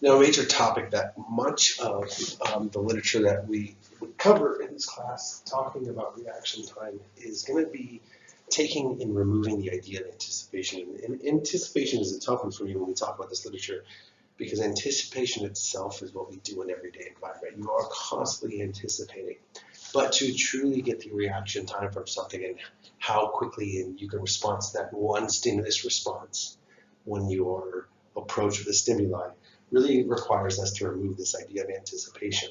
Now, a major topic that much of the literature that we cover in this class, talking about reaction time, is going to be taking and removing the idea of anticipation. And anticipation is a tough one for me when we talk about this literature, because anticipation itself is what we do in everyday environment. You are constantly anticipating. But to truly get the reaction time from something and how quickly and you can respond to that one stimulus response when you are approached with a stimuli really requires us to remove this idea of anticipation.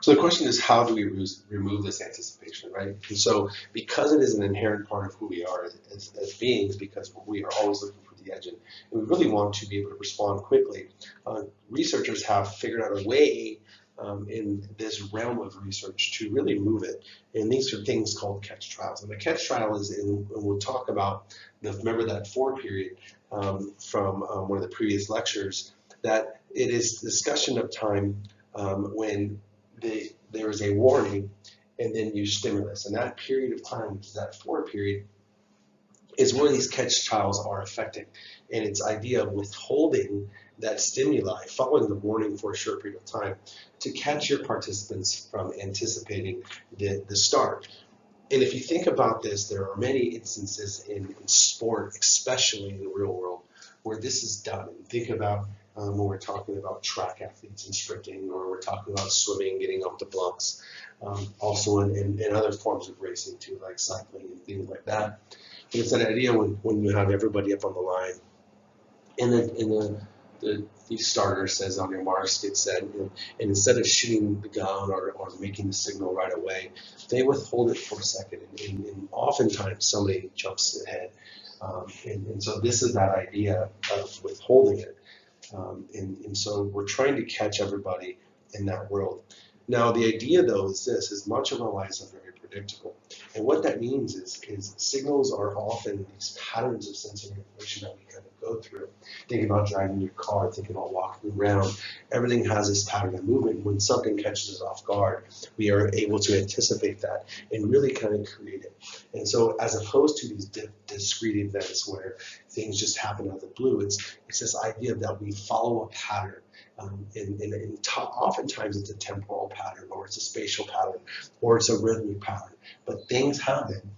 So the question is, how do we remove this anticipation, right? And so because it is an inherent part of who we are as beings, because we are always looking for the edge, and we really want to be able to respond quickly, researchers have figured out a way in this realm of research to really move it. And these are things called catch trials. And the catch trial is, and we'll talk about, remember that 4 period from one of the previous lectures, that it is discussion of time when there is a warning and then you stimulus. And that period of time, which is that 4 period, is where these catch trials are affecting. And its idea of withholding that stimuli following the warning for a short period of time to catch your participants from anticipating the start. And if you think about this, there are many instances in sport, especially in the real world, where this is done. And think about when we're talking about track athletes and sprinting, or we're talking about swimming, getting up the blocks, also in other forms of racing too, like cycling and things like that. But it's an idea when you have everybody up on the line, and then the starter says on your marks, get set, and instead of shooting the gun or making the signal right away, they withhold it for a second, and oftentimes somebody jumps ahead. And so this is that idea of withholding it. And so we're trying to catch everybody in that world. Now, the idea, though, is this, is much of our lives are very predictable. And what that means is signals are often these patterns of sensory information that we kind of go through. Think about driving your car, think about walking around. Everything has this pattern of movement. When something catches us off guard, we are able to anticipate that and really kind of create it. And so as opposed to these discrete events where things just happen out of the blue, it's this idea that we follow a pattern. Oftentimes it's a temporal pattern, or it's a spatial pattern, or it's a rhythmic pattern. But things happen,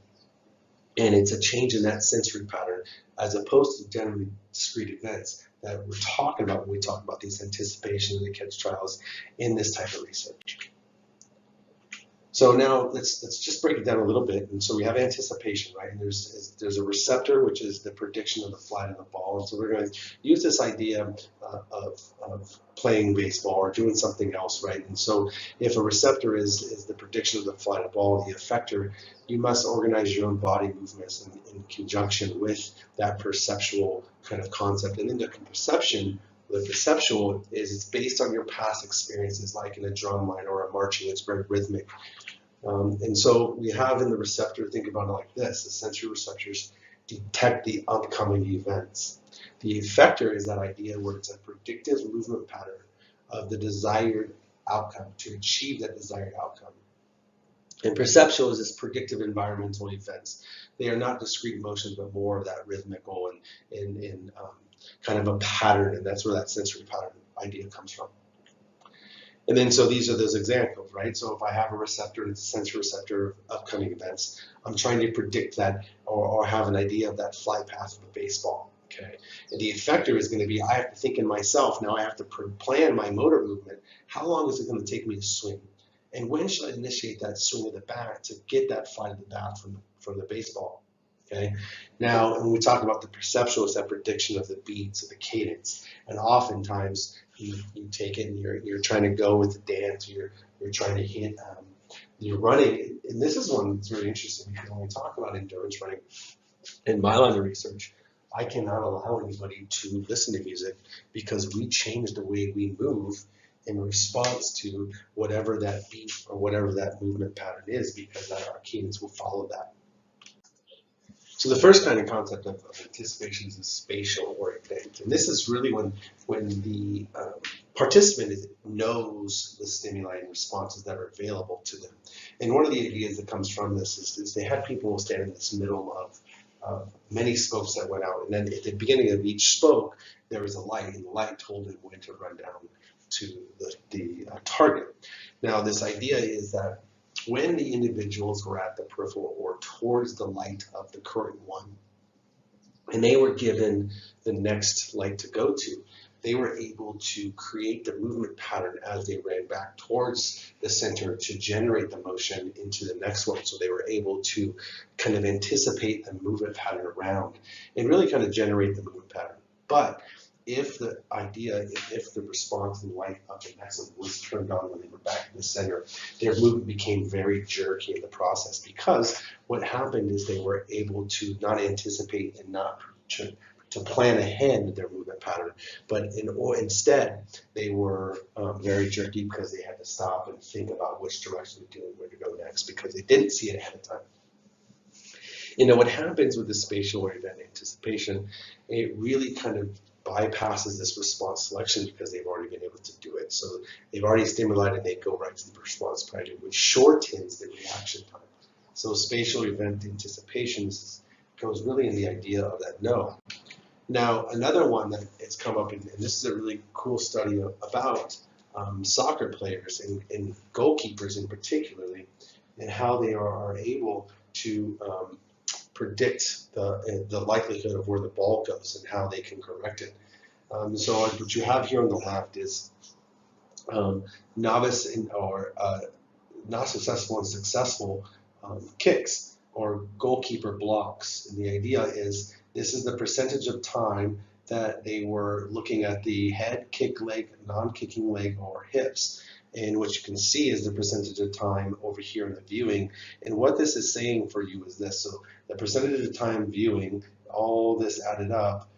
and it's a change in that sensory pattern, as opposed to generally discrete events that we're talking about when we talk about these anticipation and the catch trials in this type of research. So now let's just break it down a little bit. And so we have anticipation, right? And there's a receptor, which is the prediction of the flight of the ball. And so we're going to use this idea of playing baseball or doing something else, right? And so if a receptor is the prediction of the flight of the ball, the effector, you must organize your own body movements in conjunction with that perceptual kind of concept. And then the perception, the perceptual is it's based on your past experiences, like in a drum line or a marching. It's very rhythmic. And so we have in the receptor, think about it like this, the sensory receptors detect the upcoming events. The effector is that idea where it's a predictive movement pattern of the desired outcome to achieve that desired outcome. And perceptual is this predictive environmental events. They are not discrete motions, but more of that rhythmical and kind of a pattern, and that's where that sensory pattern idea comes from. And then so these are those examples, right? So if I have a receptor and it's a sensory receptor of upcoming events, I'm trying to predict that or have an idea of that flight path of a baseball, okay? And the effector is going to be, I have to think in myself, now I have to plan my motor movement. How long is it going to take me to swing? And when should I initiate that swing of the bat to get that flight of the bat from the baseball? Okay. Now, when we talk about the perceptual, it's that prediction of the beats, of the cadence, and oftentimes you take it and you're trying to go with the dance, or you're trying to hit, you're running, and this is one that's really interesting because when we talk about endurance running, in my line of research, I cannot allow anybody to listen to music because we change the way we move in response to whatever that beat or whatever that movement pattern is, because our cadence will follow that. So the first kind of concept of anticipation is a spatial orientation. And this is really when the participant knows the stimuli and responses that are available to them. And one of the ideas that comes from this is they had people stand in this middle many spokes that went out. And then at the beginning of each spoke, there was a light, and the light told it when to run down to the target. Now, this idea is that when the individuals were at the peripheral or towards the light of the current one, and they were given the next light to go to, they were able to create the movement pattern as they ran back towards the center to generate the motion into the next one. So they were able to kind of anticipate the movement pattern around and really kind of generate the movement pattern. But if the response and light of the next one was turned on when they were back in the center, their movement became very jerky in the process, because what happened is they were able to not anticipate and not to plan ahead their movement pattern, but instead they were very jerky because they had to stop and think about which direction to do and where to go next, because they didn't see it ahead of time. You know, what happens with the spatial or event anticipation, it really kind of bypasses this response selection because they've already been able to do it. So they've already stimulated, they go right to the response pattern, which shortens the reaction time. So spatial event anticipation goes really in the idea of that no. Now, another one that it's come up, and this is a really cool study about soccer players and goalkeepers in particularly, and how they are able to predict the likelihood of where the ball goes and how they can correct it. So what you have here on the left is novice or not successful and successful kicks or goalkeeper blocks. And the idea is this is the percentage of time that they were looking at the head, kick leg, non-kicking leg, or hips. And what you can see is the percentage of time over here in the viewing. And what this is saying for you is this. So the percentage of time viewing, all this added up,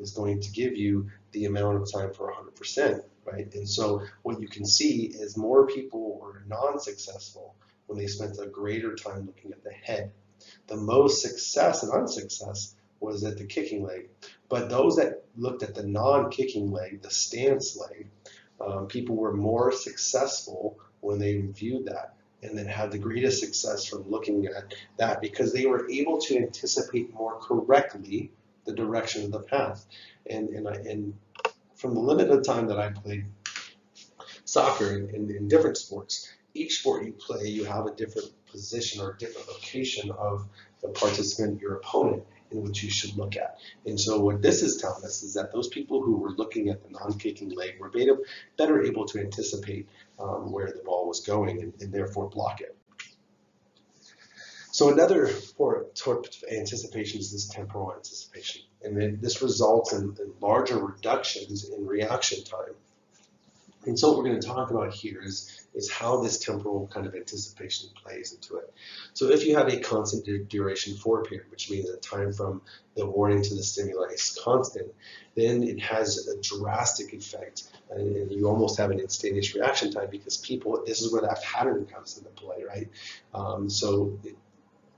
is going to give you the amount of time for 100%, right? And so what you can see is more people were non-successful when they spent a greater time looking at the head. The most success and unsuccess was at the kicking leg. But those that looked at the non-kicking leg, the stance leg, people were more successful when they reviewed that, and then had the greatest success from looking at that because they were able to anticipate more correctly the direction of the path. And from the limited time that I played soccer in different sports, each sport you play, you have a different position or a different location of the participant, your opponent, in which you should look at. And so what this is telling us is that those people who were looking at the non-kicking leg were better able to anticipate where the ball was going and therefore block it. So another sort of anticipation is this temporal anticipation. And then this results in larger reductions in reaction time. And so what we're going to talk about here is how this temporal kind of anticipation plays into it. So if you have a constant duration for period, which means the time from the warning to the stimuli is constant, then it has a drastic effect, and you almost have an instantaneous reaction time because people, this is where that pattern comes into play, right?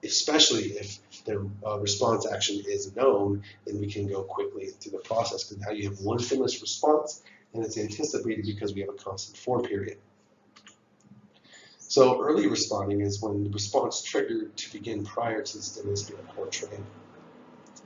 Especially if the response action is known, then we can go quickly through the process because now you have one stimulus response and it's anticipated because we have a constant for period. So early responding is when the response triggered to begin prior to the stimulus being portrayed.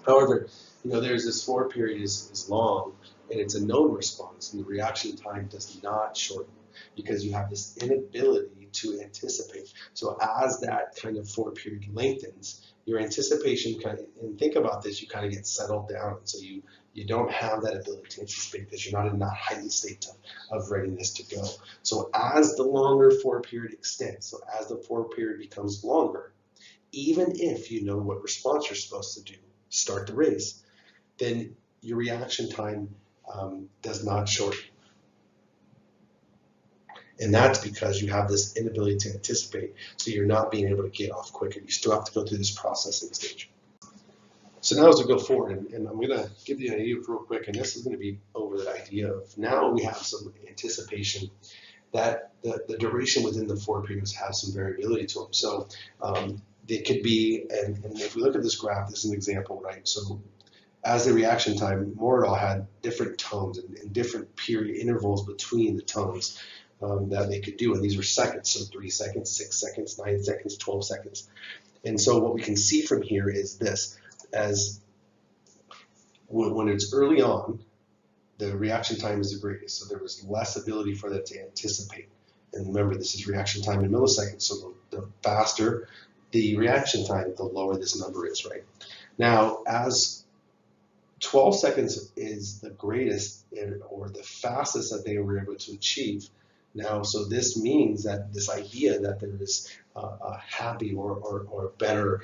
However, there's this for period is long and it's a known response and the reaction time does not shorten because you have this inability to anticipate. So as that kind of for period lengthens, your anticipation and think about this, you kind of get settled down. So you don't have that ability to anticipate because you're not in that heightened state of readiness to go. So as the longer for period extends, so as the for period becomes longer, even if you know what response you're supposed to do, start the race, then your reaction time does not shorten. And that's because you have this inability to anticipate, so you're not being able to get off quicker. You still have to go through this processing stage. So now as we go forward, and I'm going to give you an idea real quick, and this is going to be over the idea of now we have some anticipation that the duration within the for periods has some variability to them. So they could be, and if we look at this graph, this is an example, right? So as the reaction time, Moradol had different tones and different period intervals between the tones that they could do, and these were seconds, so 3 seconds, 6 seconds, 9 seconds, 12 seconds. And so what we can see from here is this. as when it's early on, the reaction time is the greatest. So there was less ability for them to anticipate. And remember, this is reaction time in milliseconds. So the faster the reaction time, the lower this number is, right? Now, as 12 seconds is the greatest or the fastest that they were able to achieve. Now, so this means that this idea that there is a happy or better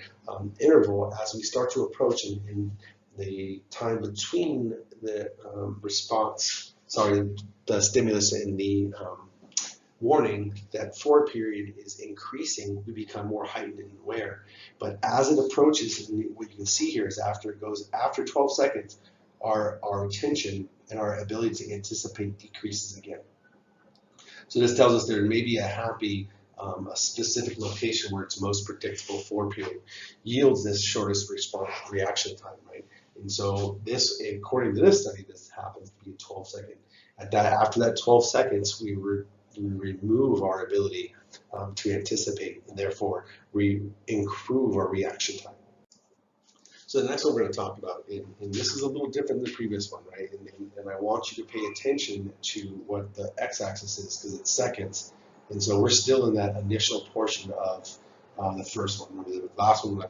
interval as we start to approach in the time between the the stimulus and the warning, that forward period is increasing, we become more heightened and aware. But as it approaches, and what you can see here is after 12 seconds, our attention and our ability to anticipate decreases again. So this tells us there may be a happy, a specific location where it's most predictable forward period yields this shortest reaction time, right? And so this, according to this study, this happens to be 12 seconds. After that 12 seconds, we remove our ability to anticipate, and therefore we improve our reaction time. So the next one we're going to talk about, and this is a little different than the previous one, right? And I want you to pay attention to what the x-axis is because it's seconds. And so we're still in that initial portion of the first one. Remember, the last one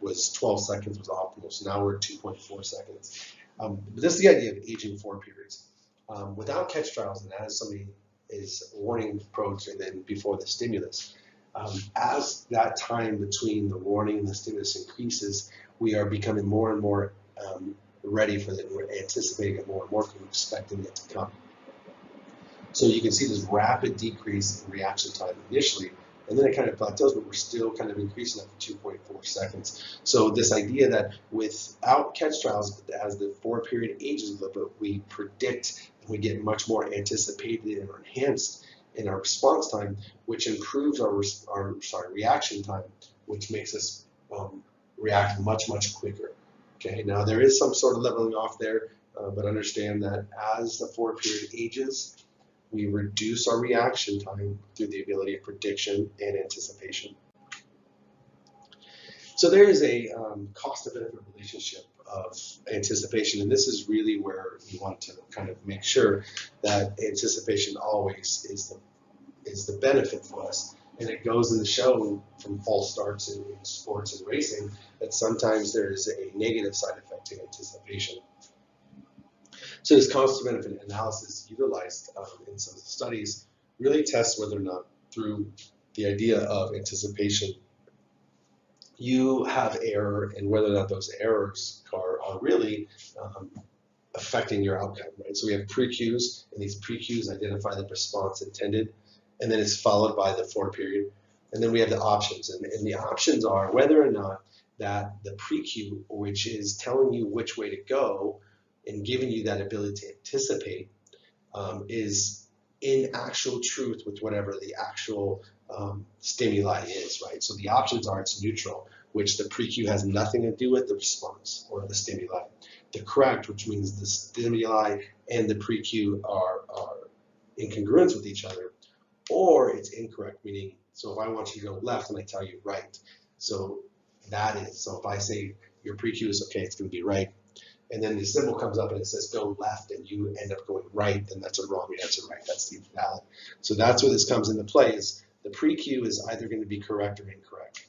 was 12 seconds was optimal, so now we're at 2.4 seconds. But this is the idea of aging forward periods. Without catch trials, and as somebody is warning approach and then before the stimulus, as that time between the warning and the stimulus increases, we are becoming more and more ready for it. We're anticipating it more and more because we're expecting it to come. So you can see this rapid decrease in reaction time initially, and then it kind of plateaus, but we're still kind of increasing up to 2.4 seconds. So this idea that without catch trials, as the forward period ages a little bit, we predict and we get much more anticipated and enhanced in our response time, which improves our reaction time, which makes us react much quicker. Okay, now there is some sort of leveling off there, but understand that as the forward period ages, we reduce our reaction time through the ability of prediction and anticipation. So there is a cost-to-benefit relationship of anticipation, and this is really where you want to kind of make sure that anticipation always is the benefit for us. And it goes in the show from false starts in sports and racing that sometimes there is a negative side effect to anticipation. So this cost-to-benefit analysis utilized in some studies really tests whether or not through the idea of anticipation you have error and whether or not those errors are really affecting your outcome, right? So we have pre-cues, and these pre-cues identify the response intended, and then it's followed by the forward period. And then we have the options, and the options are whether or not that the pre-cue, which is telling you which way to go and giving you that ability to anticipate, is in actual truth with whatever the actual stimuli is, right? So the options are it's neutral, which the pre-cue has nothing to do with the response or the stimuli. The correct, which means the stimuli and the pre-cue are in congruence with each other, or it's incorrect, meaning, so if I want you to go left and I tell you right, so that is, so if I say your pre-cue is okay, it's going to be right, and then the symbol comes up and it says go left and you end up going right, then that's a wrong answer, right? That's the invalid. So that's where this comes into play, is the pre-cue is either going to be correct or incorrect.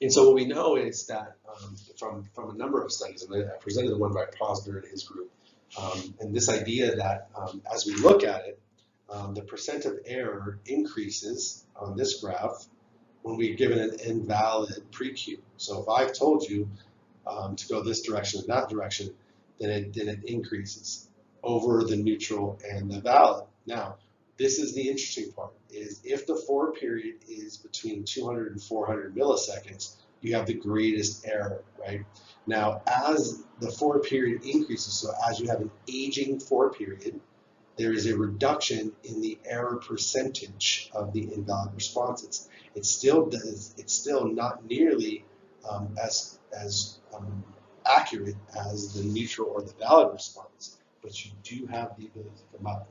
And so what we know is that from a number of studies, and I presented the one by Posner and his group, and this idea that as we look at it, the percent of error increases on this graph when we're given an invalid pre-cue. So if I've told you to go this direction and that direction, then it increases over the neutral and the valid. Now, this is the interesting part, is if the forward period is between 200 and 400 milliseconds, you have the greatest error, right? Now, as the forward period increases, so as you have an aging forward period, there is a reduction in the error percentage of the invalid responses. It's still not nearly as accurate as the neutral or the valid response, but you do have the ability to come up.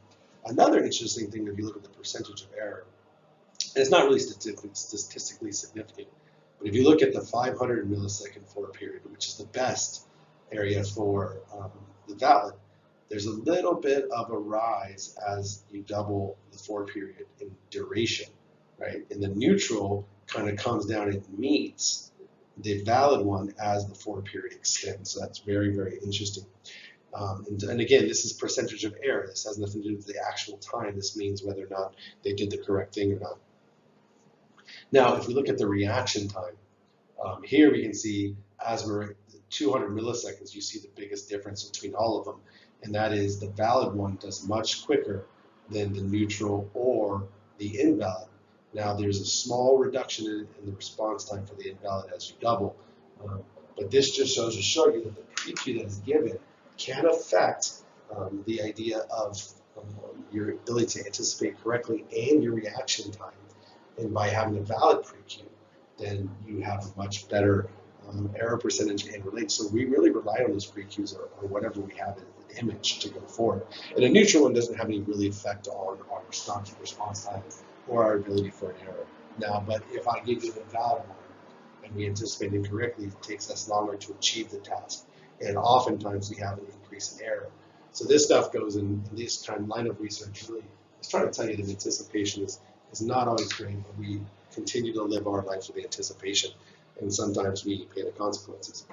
Another interesting thing, if you look at the percentage of error, and it's not really statistically significant, But if you look at the 500 millisecond for period, which is the best area for the valid, there's a little bit of a rise as you double the for period in duration, right? And the neutral kind of comes down and meets the valid one as the for period extends. So that's very, very interesting. And again, this is percentage of error. This has nothing to do with the actual time. This means whether or not they did the correct thing or not. Now, if we look at the reaction time, here we can see as we're 200 milliseconds, you see the biggest difference between all of them, and that is the valid one does much quicker than the neutral or the invalid. Now, there's a small reduction in the response time for the invalid as you double, but this just shows to show you that the pre-Q that is given can affect the idea of your ability to anticipate correctly and your reaction time. And by having a valid pre-Q, then you have a much better error percentage and relate. So we really rely on those pre-Qs or whatever we have in the image to go forward. And a neutral one doesn't have any really effect on our response time or our ability for an error. Now, but if I give you the valid one and we anticipate incorrectly, it takes us longer to achieve the task. And oftentimes we have an increase in error. So this stuff goes in this kind of line of research really is trying to tell you that anticipation is not always great, but we continue to live our lives with anticipation, and sometimes we pay the consequences.